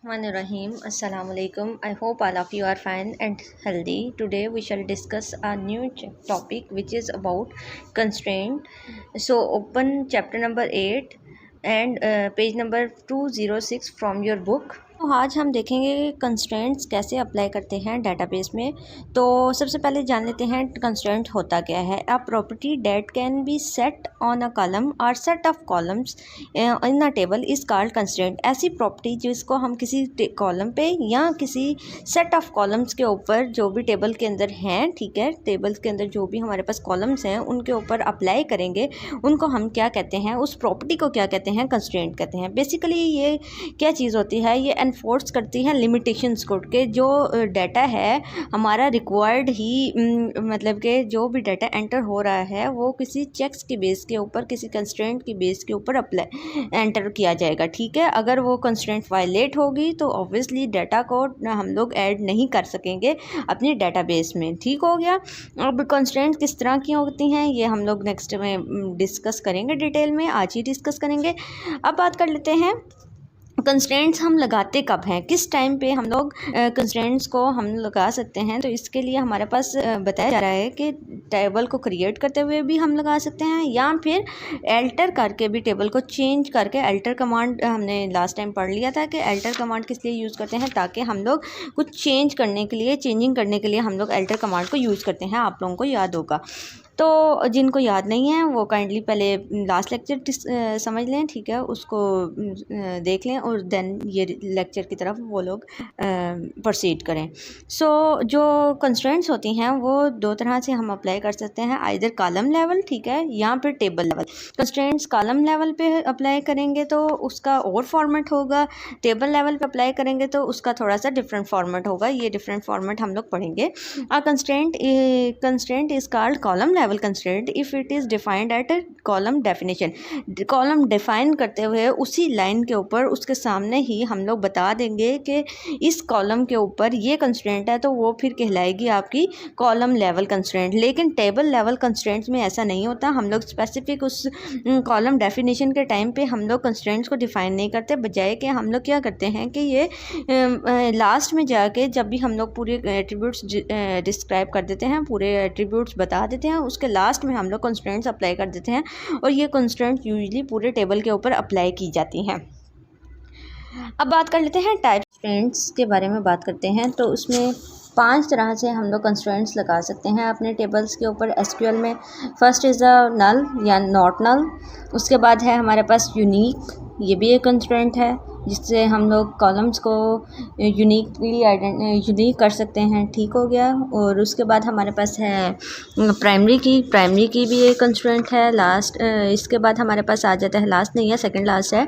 Rahim. Assalamu alaikum. I hope all of you are fine and healthy. Today we shall discuss a new topic which is about constraint. So open chapter number 8 and page number 206 from your book. तो आज हम देखेंगे कि constraints कैसे apply करते हैं database में। तो सबसे पहले जान लेते हैं कंस्ट्रेंट होता क्या है। A property that can be set on a column और set of columns in a table is called constraint. ऐसी प्रॉपर्टी जिसको हम किसी कॉलम पे या किसी सेट ऑफ कॉलम्स के ऊपर जो भी टेबल के अंदर हैं, ठीक है, टेबल के अंदर जो भी हमारे पास कॉलम्स हैं उनके ऊपर अप्लाई करेंगे, उनको हम क्या कहते हैं, उस प्रॉपर्टी को क्या कहते हैं, कंस्ट्रेंट कहते हैं। बेसिकली ये क्या चीज़ होती है, ये एनफोर्स करती है लिमिटेशंस को के जो डाटा है हमारा रिक्वायर्ड ही मतलब कि जो भी डाटा एंटर हो रहा है वो किसी चेक्स के बेस के ऊपर, किसी कंस्ट्रेंट के बेस के ऊपर अप्लाई एंटर किया जाएगा, ठीक है। अगर वो कंस्ट्रेंट वायलेट होगी तो ऑब्वियसली डाटा को हम लोग ऐड नहीं कर सकेंगे अपनी डाटाबेस में, ठीक हो गया। अब कंस्ट्रेंट किस तरह की होती हैं ये हम लोग नेक्स्ट में डिस्कस करेंगे, डिटेल में आज ही डिस्कस करेंगे। अब बात कर लेते हैं कंस्ट्रेंट्स हम लगाते कब हैं, किस टाइम पे हम लोग कंस्ट्रेंट्स को हम लगा सकते हैं। तो इसके लिए हमारे पास बताया जा रहा है कि टेबल को क्रिएट करते हुए भी हम लगा सकते हैं या फिर अल्टर करके भी, टेबल को चेंज करके। अल्टर कमांड हमने लास्ट टाइम पढ़ लिया था कि अल्टर कमांड किस लिए यूज़ करते हैं, ताकि हम लोग कुछ चेंज करने के लिए, चेंजिंग करने के लिए हम लोग अल्टर कमांड को यूज़ करते हैं। आप लोगों को याद होगा। तो जिनको याद नहीं है वो काइंडली पहले लास्ट लेक्चर समझ लें, ठीक है, उसको देख लें और देन ये लेक्चर की तरफ वो लोग प्रोसीड करें। सो जो कंस्ट्रेंट्स होती हैं वो दो तरह से हम अप्लाई कर सकते हैं, आइदर कॉलम लेवल, ठीक है, या फिर table level. Constraints column level पे अप्लाई करेंगे तो उसका और फॉर्मेट होगा, टेबल लेवल पे अप्लाई करेंगे तो उसका थोड़ा सा डिफरेंट फॉर्मेट होगा। ये डिफरेंट फॉर्मेट हम लोग पढ़ेंगे। Constraint is called column level constraint if it is defined at a column definition. Column define करते हुए उसी लाइन के ऊपर उसके सामने ही हम लोग बता देंगे कि इस कॉलम के ऊपर ये कंस्ट्रेंट है, तो वो फिर कहलाएगी आपकी कॉलम लेवल कंस्ट्रेंट। लेकिन टेबल लेवल कंस्ट्रेंट्स में ऐसा नहीं होता। हम लोग स्पेसिफिक उस कॉलम डेफिनेशन के टाइम पे हम लोग कंस्ट्रेंट्स को डिफाइन नहीं करते, बजाय कि हम लोग क्या करते हैं कि ये लास्ट में जाके जब भी हम लोग पूरे एट्रीब्यूट्स डिस्क्राइब कर देते हैं, पूरे एट्रीब्यूट्स बता देते हैं, उसके लास्ट में हम लोग कंस्ट्रेंट्स अप्लाई कर देते हैं और ये कंस्ट्रेंट्स यूजुअली पूरे टेबल के ऊपर अप्लाई की जाती हैं। अब बात कर लेते हैं टाइप कंस्ट्रेंट्स के बारे में बात करते हैं। तो उसमें 5 तरह से हम लोग कंस्ट्रेंट्स लगा सकते हैं अपने टेबल्स के ऊपर एसक्यूएल में। फर्स्ट इज़ अ नल या नॉट नल। उसके बाद है हमारे पास यूनिक, ये भी एक कंस्ट्रेंट है जिससे हम लोग कॉलम्स को यूनिक कर सकते हैं, ठीक हो गया। और उसके बाद हमारे पास है प्राइमरी की भी एक कंस्ट्रेंट है। लास्ट इसके बाद हमारे पास आ जाता है, लास्ट नहीं है, सेकंड लास्ट है,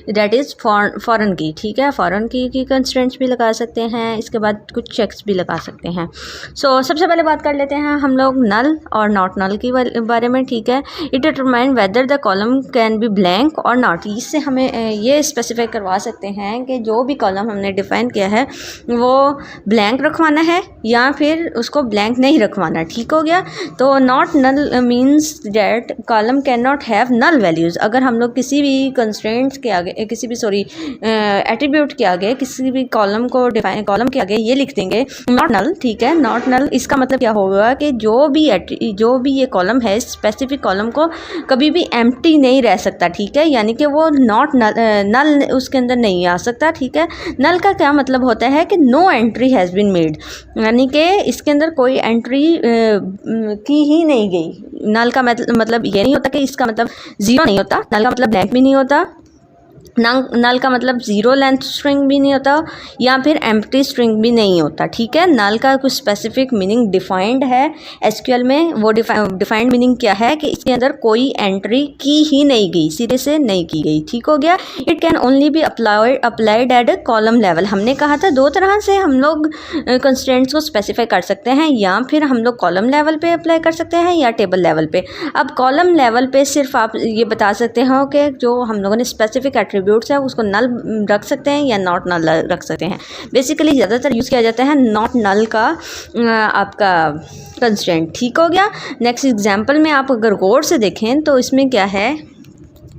दैट इज़ फॉरेन की, ठीक है। फॉरेन की कंस्ट्रेंट्स भी लगा सकते हैं। इसके बाद कुछ चेक्स भी लगा सकते हैं। सो सबसे पहले बात कर लेते हैं हम लोग नल और नॉट नल के बारे में, ठीक है। It determine whether the column can be blank और नॉट। इससे हमें ये स्पेसिफाई करवा सकते हैं कि जो भी कॉलम हमने डिफाइन किया है वो ब्लैंक रखवाना है या फिर उसको ब्लैंक नहीं रखवाना, ठीक हो गया। तो not null means that column can not have null values. अगर हम लोग किसी भी कंस्ट्रेंट्स के आगे, किसी भी एट्रीब्यूट के आगे, किसी भी कॉलम के आगे ये लिख देंगे नॉट नल, ठीक है, नॉट नल, इसका मतलब क्या होगा कि जो भी ये कॉलम है, स्पेसिफिक कॉलम को कभी भी एम्प्टी नहीं रह सकता, ठीक है, यानी कि वो नॉट नल उसके अंदर नहीं आ सकता, ठीक है। नल का क्या मतलब होता है कि no entry has been made, यानी कि इसके अंदर कोई एंट्री की ही नहीं गई। नल का मतलब ये नहीं होता कि इसका मतलब ज़ीरो नहीं होता, नल का मतलब ब्लैंक भी नहीं होता, नल का मतलब ज़ीरो लेंथ स्ट्रिंग भी नहीं होता या फिर एम्प्टी स्ट्रिंग भी नहीं होता, ठीक है। नल का कुछ स्पेसिफिक मीनिंग डिफाइंड है एसक्यूएल में। वो डिफाइंड मीनिंग क्या है कि इसके अंदर कोई एंट्री की ही नहीं गई, सिरे से नहीं की गई, ठीक हो गया। It can only be applied at a column level. हमने कहा था दो तरह से हम लोग कंस्ट्रेंट्स को स्पेसिफाई कर सकते हैं, या फिर हम लोग कॉलम लेवल पे अप्लाई कर सकते हैं या टेबल लेवल पे। अब कॉलम लेवल पे सिर्फ आप ये बता सकते हो कि जो हम लोगों ने स्पेसिफिक एट्रीब्यूट्स है उसको नल रख सकते हैं या नॉट नल रख सकते हैं। बेसिकली ज़्यादातर यूज़ किया जाता है नॉट नल का आपका कंस्ट्रेंट, ठीक हो गया। नेक्स्ट एग्जांपल में आप अगर गौर से देखें तो इसमें क्या है,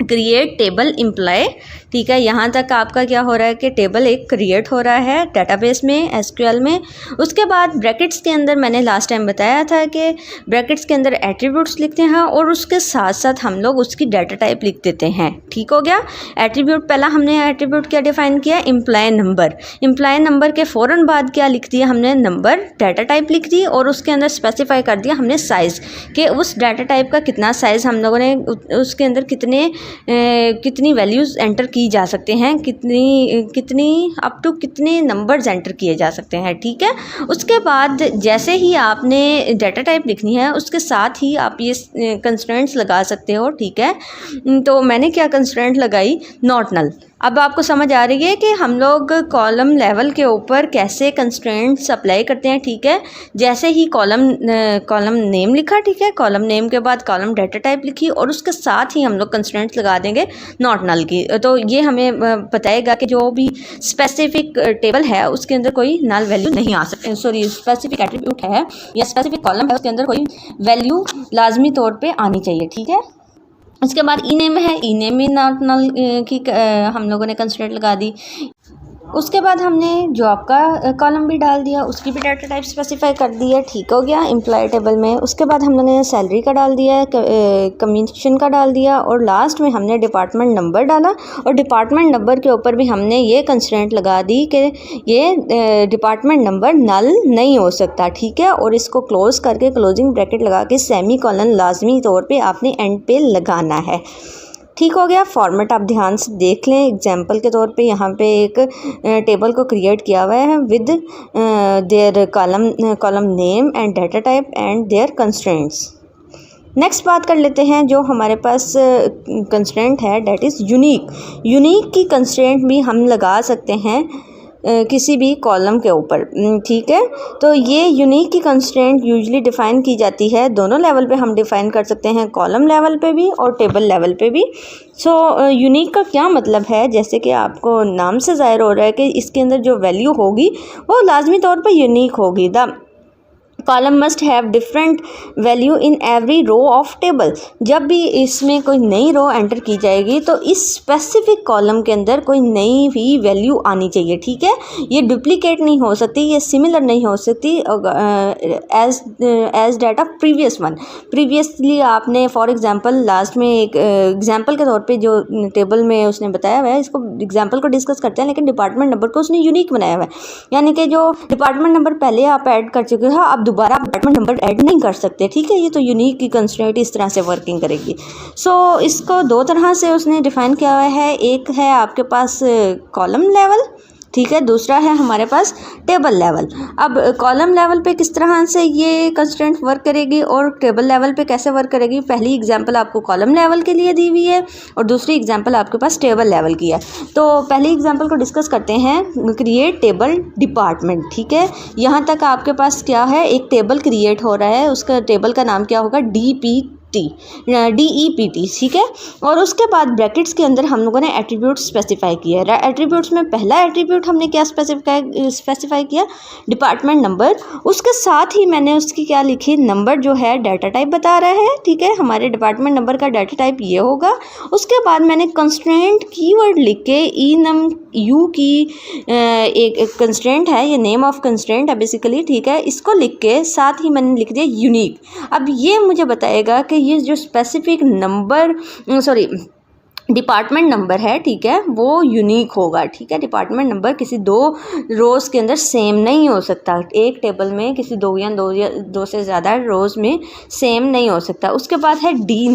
क्रिएट टेबल इम्प्लाई, ठीक है, यहाँ तक आपका क्या हो रहा है कि टेबल एक क्रिएट हो रहा है डेटाबेस में, एसक्यूएल में। उसके बाद ब्रैकेट्स के अंदर मैंने लास्ट टाइम बताया था कि ब्रैकेट्स के अंदर एट्रीब्यूट्स लिखते हैं और उसके साथ साथ हम लोग उसकी डाटा टाइप लिख देते हैं। ठीक हो गया। एट्रीब्यूट, पहला हमने एट्रीब्यूट क्या डिफाइन किया, इम्प्लाई नंबर। इम्प्लाई नंबर के फ़ौरन बाद क्या लिख दिया हमने, नंबर, डाटा टाइप लिख दी और उसके अंदर स्पेसिफाई कर दिया हमने साइज़, कि उस डाटा टाइप का कितना साइज़ हम लोगों ने, उसके अंदर कितनी वैल्यूज़ एंटर की जा सकते हैं, कितनी अप टू कितने नंबर्स एंटर किए जा सकते हैं। ठीक है। उसके बाद जैसे ही आपने डाटा टाइप लिखनी है उसके साथ ही आप ये कंस्ट्रेंट्स लगा सकते हो। ठीक है। तो मैंने क्या कंस्ट्रेंट लगाई, नॉट नल। अब आपको समझ आ रही है कि हम लोग कॉलम लेवल के ऊपर कैसे कंस्ट्रेंट्स अप्लाई करते हैं। ठीक है। जैसे ही कॉलम नेम लिखा, ठीक है, कॉलम नेम के बाद कॉलम डाटा टाइप लिखी और उसके साथ ही हम लोग कंस्ट्रेंट्स लगा देंगे नॉट नल की। तो ये हमें बताएगा कि जो भी स्पेसिफिक टेबल है उसके अंदर कोई नल वैल्यू नहीं आ सकती, सॉरी स्पेसिफिक एट्रीब्यूट है या स्पेसिफिक कॉलम है उसके अंदर कोई वैल्यू लाजमी तौर पर आनी चाहिए। ठीक है। उसके बाद ई नेम है, ई नेम भी नॉट नल की हम लोगों ने कंस्ट्रेंट लगा दी। उसके बाद हमने जॉब का कॉलम भी डाल दिया, उसकी भी डाटा टाइप स्पेसिफाई कर दी है। ठीक हो गया, एम्प्लॉय टेबल में। उसके बाद हम लोगों ने सैलरी का डाल दिया, कमीशन का डाल दिया और लास्ट में हमने डिपार्टमेंट नंबर डाला और डिपार्टमेंट नंबर के ऊपर भी हमने ये कंस्ट्रेंट लगा दी कि ये डिपार्टमेंट नंबर नल नहीं हो सकता। ठीक है। और इसको क्लोज करके क्लोजिंग ब्रैकेट लगा के सेमी कॉलन लाजमी तौर पे आपने एंड पे लगाना है। ठीक हो गया। फॉर्मेट आप ध्यान से देख लें। एग्जांपल के तौर पे यहाँ पे एक टेबल को क्रिएट किया हुआ है with their column name and data type and their constraints. Next बात कर लेते हैं, जो हमारे पास कंस्ट्रेंट है डेट इज़ यूनिक। यूनिक की कंस्ट्रेंट भी हम लगा सकते हैं किसी भी कॉलम के ऊपर। ठीक है। तो ये यूनिक की कंस्ट्रेंट यूजुअली डिफ़ाइन की जाती है, दोनों लेवल पे हम डिफ़ाइन कर सकते हैं, कॉलम लेवल पे भी और टेबल लेवल पे भी। सो यूनिक का क्या मतलब है, जैसे कि आपको नाम से ज़ाहिर हो रहा है कि इसके अंदर जो वैल्यू होगी वो लाजमी तौर पे यूनिक होगी। The column must have different value in every row of table. जब भी इसमें कोई नई रो एंटर की जाएगी तो इस स्पेसिफिक कॉलम के अंदर कोई नई भी वैल्यू आनी चाहिए। ठीक है। ये डुप्लीकेट नहीं हो सकती, ये सिमिलर नहीं हो सकती as data previous one. Previously आपने फॉर एग्जांपल लास्ट में एक एग्जांपल के तौर पे जो टेबल में उसने बताया हुआ है, इसको एग्जांपल को डिस्कस करते हैं, लेकिन डिपार्टमेंट नंबर को उसने यूनिक बनाया हुआ है, यानी कि जो डिपार्टमेंट नंबर पहले आप ऐड कर चुके हो आप दोबारा डिपार्टमेंट नंबर ऐड नहीं कर सकते। ठीक है। ये तो यूनिक की कंस्ट्रेंट इस तरह से वर्किंग करेगी। सो इसको दो तरह से उसने डिफाइन किया हुआ है, एक है आपके पास कॉलम लेवल, ठीक है, दूसरा है हमारे पास टेबल लेवल। अब कॉलम लेवल पे किस तरह से ये कंस्ट्रेंट वर्क करेगी और टेबल लेवल पे कैसे वर्क करेगी, पहली एग्जांपल आपको कॉलम लेवल के लिए दी हुई है और दूसरी एग्जांपल आपके पास टेबल लेवल की है। तो पहली एग्जांपल को डिस्कस करते हैं, क्रिएट टेबल डिपार्टमेंट। ठीक है। यहाँ तक आपके पास क्या है, एक टेबल क्रिएट हो रहा है, उसका टेबल का नाम क्या होगा, DEPT। ठीक है। और उसके बाद ब्रैकेट्स के अंदर हम लोगों ने एट्रीब्यूट स्पेसिफाई किया है। एट्रीब्यूट्स में पहला एट्रीब्यूट हमने क्या स्पेसिफाई किया, डिपार्टमेंट नंबर। उसके साथ ही मैंने उसकी क्या लिखी, नंबर जो है डाटा टाइप बता रहा है। ठीक है। हमारे डिपार्टमेंट नंबर का डाटा टाइप ये होगा। उसके बाद मैंने कंस्ट्रेंट कीवर्ड लिख के यू की एक कंस्ट्रेंट है, ये नेम ऑफ कंस्ट्रेंट है बेसिकली। ठीक है। इसको लिख के साथ ही मैंने लिख दिया यूनिक। अब ये मुझे बताएगा कि ये जो स्पेसिफिक नंबर डिपार्टमेंट नंबर है, ठीक है, वो यूनिक होगा। ठीक है। डिपार्टमेंट नंबर किसी दो रोज़ के अंदर सेम नहीं हो सकता, एक टेबल में किसी दो से ज़्यादा रोज़ में सेम नहीं हो सकता। उसके बाद है डी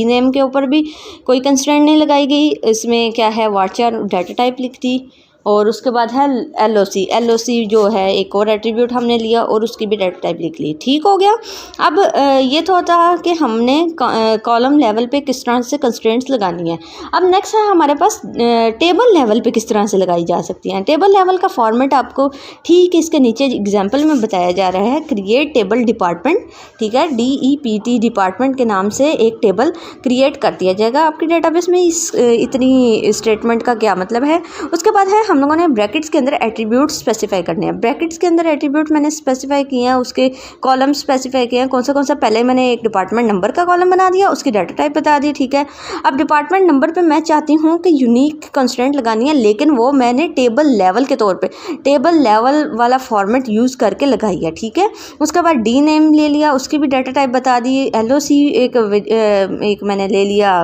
नेम के ऊपर भी कोई कंस्ट्रेंट नहीं लगाई गई, इसमें क्या है, वार्चर डाटा टाइप लिख दी। और उसके बाद है LOC जो है एक और एट्रीब्यूट हमने लिया और उसकी भी डाटा टाइप लिख ली। ठीक हो गया। अब ये तो होता है कि हमने कॉलम लेवल पे किस तरह से कंस्ट्रेंट्स लगानी है। अब नेक्स्ट है हमारे पास टेबल लेवल पे किस तरह से लगाई जा सकती हैं। टेबल लेवल का फॉर्मेट आपको ठीक इसके नीचे एग्जाम्पल में बताया जा रहा है, क्रिएट टेबल डिपार्टमेंट। ठीक है। DEPT डिपार्टमेंट के नाम से एक टेबल क्रिएट कर दिया जाएगा आपके डेटाबेस में। इतनी स्टेटमेंट का क्या मतलब है। उसके बाद है हम लोगों ने ब्रैकेट्स के अंदर एट्रीब्यूट स्पेसिफाई करने हैं। ब्रैकेट्स के अंदर एट्रीब्यूट मैंने स्पेसिफाई किए हैं, उसके कॉलम स्पेसिफाई किए हैं। कौन सा पहले मैंने एक डिपार्टमेंट नंबर का कॉलम बना दिया, उसकी डाटा टाइप बता दी, ठीक है। अब डिपार्टमेंट नंबर पे मैं चाहती हूँ कि यूनिक कंस्ट्रेंट लगानी है, लेकिन वो मैंने टेबल लेवल के तौर पे टेबल लेवल वाला फॉर्मेट यूज़ करके लगाई है, ठीक है। उसके बाद डी नेम ले लिया, उसकी भी डाटा टाइप बता दी। एलओसी एक मैंने ले लिया,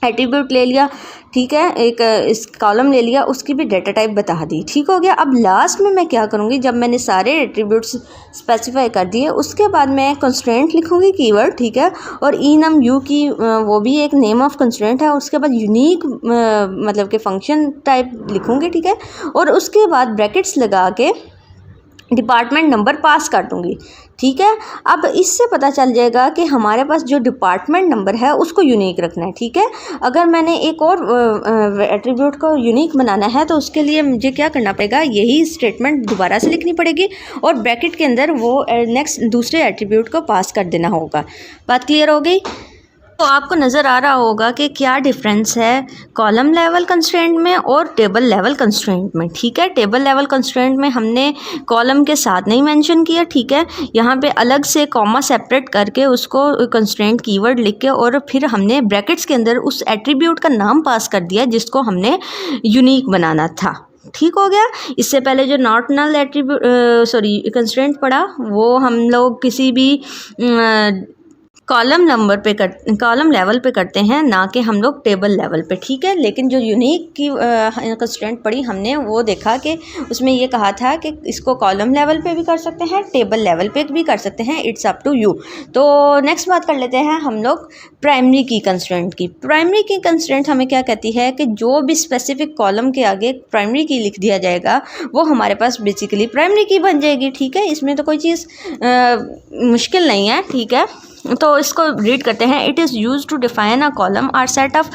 एट्रीब्यूट ले लिया, ठीक है। एक इस कॉलम ले लिया, उसकी भी डाटा टाइप बता दी, ठीक हो गया। अब लास्ट में मैं क्या करूँगी, जब मैंने सारे एट्रीब्यूट्स स्पेसिफाई कर दिए उसके बाद मैं कंस्ट्रेंट लिखूँगी कीवर्ड, ठीक है। और ई नम यू की वो भी एक नेम ऑफ कंस्ट्रेंट है। उसके बाद यूनिक मतलब कि फंक्शन टाइप लिखूँगी, ठीक है। और उसके बाद ब्रैकेट्स लगा के डिपार्टमेंट नंबर पास कर दूँगी, ठीक है। अब इससे पता चल जाएगा कि हमारे पास जो डिपार्टमेंट नंबर है उसको यूनिक रखना है, ठीक है। अगर मैंने एक और एट्रीब्यूट को यूनिक बनाना है तो उसके लिए मुझे क्या करना पड़ेगा, यही स्टेटमेंट दोबारा से लिखनी पड़ेगी और ब्रैकेट के अंदर वो नेक्स्ट दूसरे एट्रीब्यूट को पास कर देना होगा। बात क्लियर हो गई? तो आपको नज़र आ रहा होगा कि क्या डिफरेंस है कॉलम लेवल कंस्ट्रेंट में और टेबल लेवल कंस्ट्रेंट में, ठीक है। टेबल लेवल कंस्ट्रेंट में हमने कॉलम के साथ नहीं मेंशन किया, ठीक है। यहाँ पे अलग से कॉमा सेपरेट करके उसको कंस्ट्रेंट कीवर्ड लिख के और फिर हमने ब्रैकेट्स के अंदर उस एट्रीब्यूट का नाम पास कर दिया जिसको हमने यूनिक बनाना था, ठीक हो गया। इससे पहले जो नॉट नल एट्रीब्यूट कंस्ट्रेंट पढ़ा वो हम लोग किसी भी कॉलम लेवल पे करते हैं, ना कि हम लोग टेबल लेवल पे, ठीक है। लेकिन जो यूनिक की कंस्ट्रेंट पढ़ी हमने वो देखा कि उसमें ये कहा था कि इसको कॉलम लेवल पे भी कर सकते हैं, टेबल लेवल पे भी कर सकते हैं, इट्स अप टू यू। तो नेक्स्ट बात कर लेते हैं हम लोग प्राइमरी की कंस्ट्रेंट की। प्राइमरी की कंस्ट्रेंट हमें क्या कहती है कि जो भी स्पेसिफिक कॉलम के आगे प्राइमरी की लिख दिया जाएगा वो हमारे पास बेसिकली प्राइमरी की बन जाएगी, ठीक है। इसमें तो कोई चीज़ मुश्किल नहीं है, ठीक है। तो इसको रीड करते हैं। It is use to define a column or set of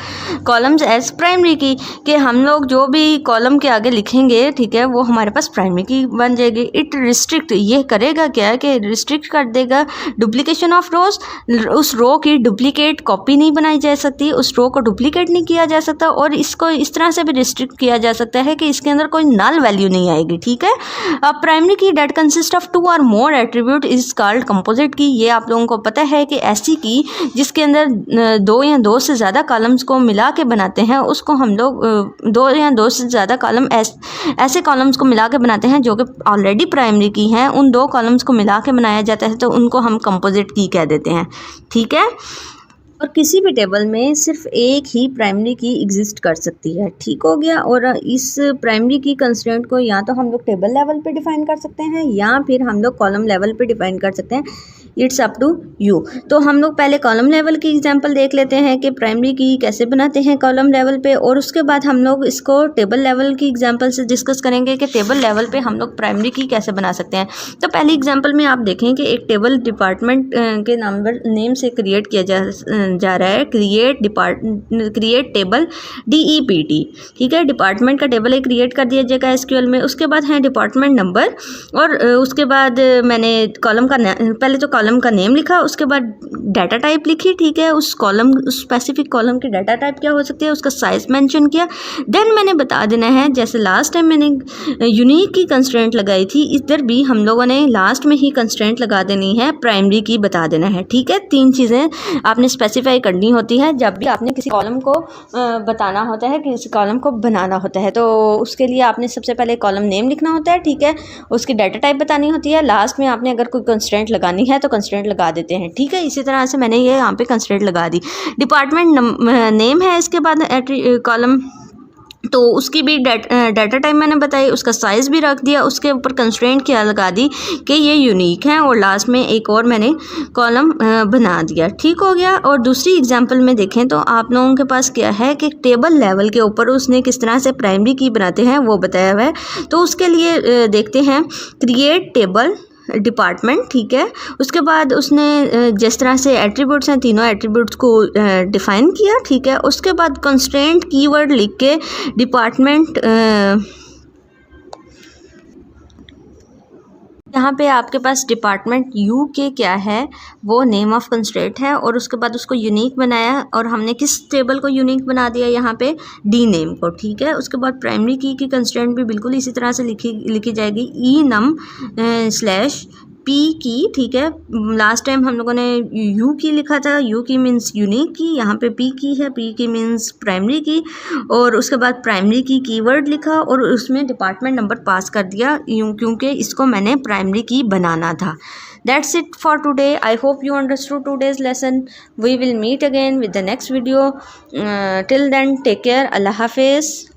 columns as primary key, कि हम लोग जो भी कॉलम के आगे लिखेंगे, ठीक है, वो हमारे पास प्राइमरी की बन जाएगी। इट रिस्ट्रिक्ट, ये करेगा क्या कि रिस्ट्रिक्ट कर देगा डुप्लीकेशन ऑफ रोज। उस रो की डुप्लीकेट कॉपी नहीं बनाई जा सकती, उस रो को डुप्लीकेट नहीं किया जा सकता। और इसको इस तरह से भी रिस्ट्रिक्ट किया जा सकता है कि इसके अंदर कोई नल वैल्यू नहीं आएगी, ठीक है। अब प्राइमरी की डेट कंसिस्ट ऑफ 2 और मोर attribute is called composite key. ये आप लोगों को पता है कि ऐसी की जिसके अंदर 2 या 2 से ज़्यादा कॉलम्स को मिला के बनाते हैं उसको हम लोग 2 या 2 से ज़्यादा कॉलम ऐसे कॉलम्स को मिला के बनाते हैं जो कि ऑलरेडी प्राइमरी की हैं, उन 2 कॉलम्स को मिला के बनाया जाता है तो उनको हम कंपोजिट की कह देते हैं, ठीक है। और किसी भी टेबल में सिर्फ एक ही प्राइमरी की एग्जिस्ट कर सकती है, ठीक हो गया। और इस प्राइमरी की कंस्ट्रेंट को या तो हम लोग टेबल लेवल पे डिफाइन कर सकते हैं या फिर हम लोग कॉलम लेवल पे डिफाइन कर सकते हैं, इट्स अप टू यू। तो हम लोग पहले कॉलम लेवल की एग्जांपल देख लेते हैं कि प्राइमरी की कैसे बनाते हैं कॉलम लेवल पे, और उसके बाद हम लोग इसको टेबल लेवल की एग्जांपल से डिस्कस करेंगे कि टेबल लेवल पे हम लोग प्राइमरी की कैसे बना सकते हैं। तो पहली एग्जांपल में आप देखें कि एक टेबल डिपार्टमेंट के नेम से क्रिएट किया जा रहा है, क्रिएट टेबल DEPT, ठीक है। डिपार्टमेंट का टेबल एक क्रिएट कर दिया जाएगा SQL में। उसके बाद है डिपार्टमेंट नंबर और उसके बाद मैंने कॉलम का पहले तो कॉलम का नेम लिखा, उसके बाद डाटा टाइप लिखी, ठीक है। उस स्पेसिफिक कॉलम की डाटा टाइप क्या हो सकती है उसका साइज मेंशन किया। देन मैंने बता देना है, जैसे लास्ट टाइम मैंने यूनिक की कंस्ट्रेंट लगाई थी, इधर भी हम लोगों ने लास्ट में ही कंस्ट्रेंट लगा देनी है, प्राइमरी की बता देना है, ठीक है। 3 चीज़ें आपने स्पेसिफाई करनी होती है जब भी आपने किसी कॉलम को बताना होता है, किसी कॉलम को बनाना होता है। तो उसके लिए आपने सबसे पहले कॉलम नेम लिखना होता है, ठीक है। उसकी डाटा टाइप बतानी होती है, लास्ट में आपने अगर कोई कंस्ट्रेंट लगानी है तो कंस्ट्रेंट लगा देते हैं, ठीक है। इसी तरह से मैंने ये यहाँ पे कंस्ट्रेंट लगा दी। डिपार्टमेंट नेम है, इसके बाद कॉलम, तो उसकी भी डाटा टाइप मैंने बताई, उसका साइज़ भी रख दिया, उसके ऊपर कंस्ट्रेंट क्या लगा दी कि ये यूनिक है, और लास्ट में एक और मैंने कॉलम बना दिया, ठीक हो गया। और दूसरी एग्जांपल में देखें तो आप लोगों के पास क्या है कि टेबल लेवल के ऊपर उसने किस तरह से प्राइमरी की बनाते हैं वो बताया हुआ है। तो उसके लिए देखते हैं क्रिएट टेबल डिपार्टमेंट, ठीक है। उसके बाद उसने जिस तरह से एट्रीब्यूट्स हैं तीनों एट्रीब्यूट्स को डिफाइन किया, ठीक है। उसके बाद कंस्ट्रेंट कीवर्ड लिख के यहाँ पे आपके पास डिपार्टमेंट यू के क्या है, वो नेम ऑफ कंस्ट्रेंट है, और उसके बाद उसको यूनिक बनाया, और हमने किस टेबल को यूनिक बना दिया यहाँ पे, डी नेम को, ठीक है। उसके बाद प्राइमरी की कंस्ट्रेंट भी बिल्कुल इसी तरह से लिखी जाएगी, ई नम स्लैश पी की, ठीक है। लास्ट टाइम हम लोगों ने यू की लिखा था, यू की मीन्स यूनिक की, यहाँ पे पी की है, पी की मीन्स प्राइमरी की, और उसके बाद प्राइमरी की कीवर्ड लिखा और उसमें डिपार्टमेंट नंबर पास कर दिया, क्योंकि इसको मैंने प्राइमरी की बनाना था। That's it for today. I hope you understood today's lesson. We will meet again with the next video. Till then, take care. Allah Hafiz.